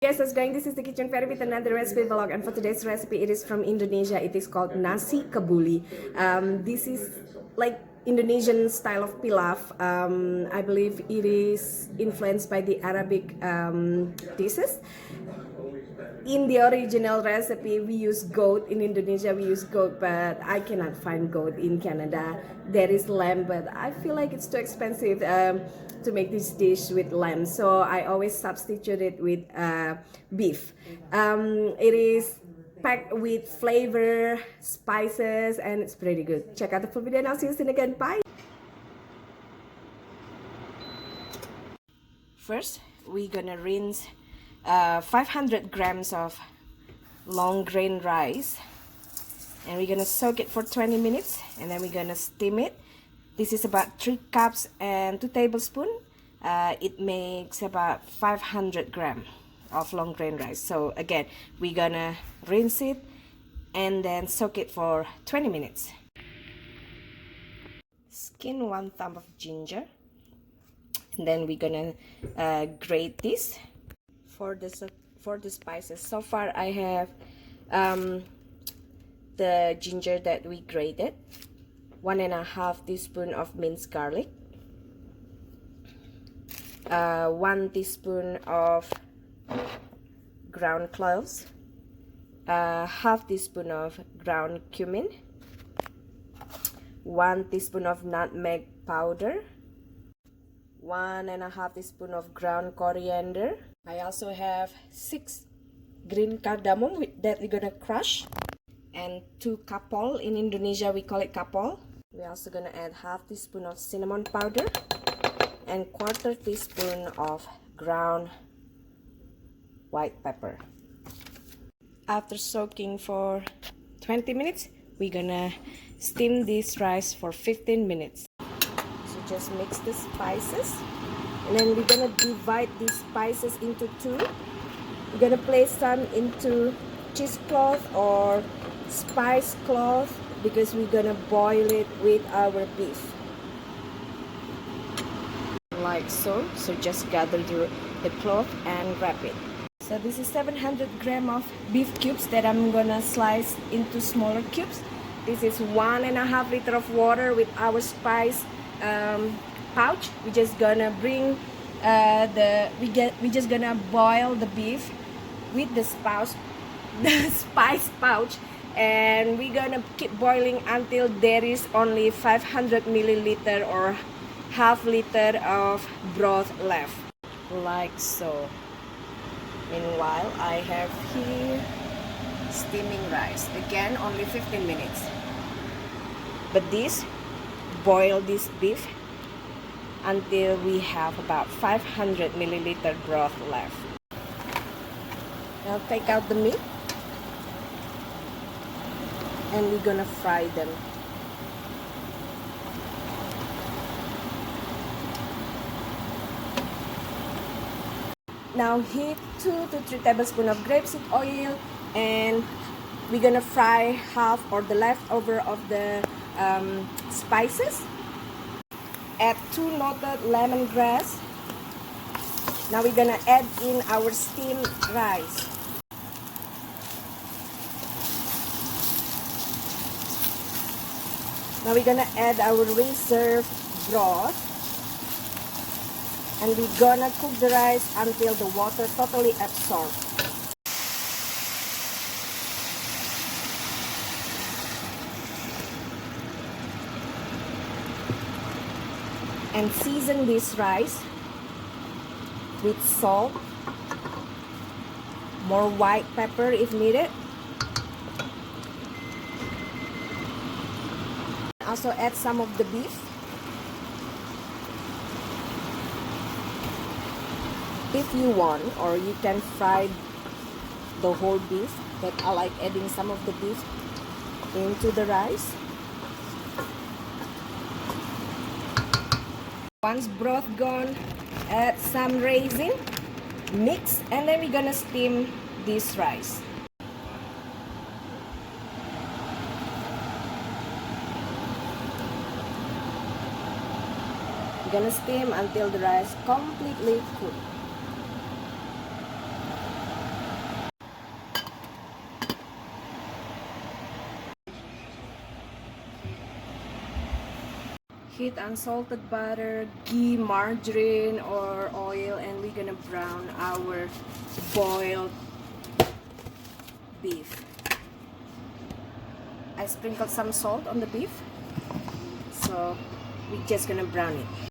Yes, how's going? This is the Kitchen Fairy with another recipe vlog, and for today's recipe, it is from Indonesia. It is called Nasi Kebuli. This is like Indonesian style of pilaf. I believe it is influenced by the Arabic dishes. In the original recipe, we use goat. In Indonesia, we use goat, but I cannot find goat in Canada. There is lamb, but I feel like it's too expensive to make this dish with lamb, so I always substitute it with beef. It is packed with flavor, spices, and it's pretty good. Check out the full video and I'll see you soon again. Bye! First, we're gonna rinse 500 grams of long grain rice, and we're gonna soak it for 20 minutes, and then we're gonna steam it. This is about 3 cups and 2 tablespoons. It makes about 500 grams of long grain rice. So again, we're gonna rinse it and then soak it for 20 minutes. Skin 1 thumb of ginger, and then we're gonna grate this. For the spices, so far I have the ginger that we grated, 1.5 teaspoon of minced garlic, 1 teaspoon of ground cloves, half teaspoon of ground cumin, 1 teaspoon of nutmeg powder, 1.5 teaspoon of ground coriander. I also have 6 green cardamom that we're gonna crush, and 2 kapol. In Indonesia we call it kapol. We're also gonna add half teaspoon of cinnamon powder and 1/4 teaspoon of ground white pepper. After soaking for 20 minutes, we're gonna steam this rice for 15 minutes. So just mix the spices, and then we're gonna divide these spices into 2. We're gonna place some into cheesecloth or spice cloth because we're gonna boil it with our beef, like so. So just gather the cloth and wrap it. So this is 700 grams of beef cubes that I'm gonna slice into smaller cubes. This is 1.5 liter of water with our spice pouch. We're just gonna bring we're just gonna boil the beef with the spice pouch, and we're gonna keep boiling until there is only 500 milliliter or half liter of broth left, like so. Meanwhile, I have here steaming rice. Again, only 15 minutes. But boil this beef until we have about 500 milliliter broth left. Now take out the meat, and we're gonna fry them. Now heat 2 to 3 tablespoons of grapeseed oil, and we're gonna fry half or the leftover of the spices. Add 2 knotted lemongrass. Now we're gonna add in our steamed rice. Now we're gonna add our reserved broth, and we're gonna cook the rice until the water totally absorbs. And season this rice with salt, more white pepper if needed. Also add some of the beef. If you want, or you can fry the whole beef, but I like adding some of the beef into the rice. Once broth gone, add some raisin, mix, and then we're gonna steam this rice. We're gonna steam until the rice completely cooked. heat unsalted butter, ghee, margarine, or oil, and we're gonna brown our boiled beef. I sprinkled some salt on the beef, so we're just gonna brown it.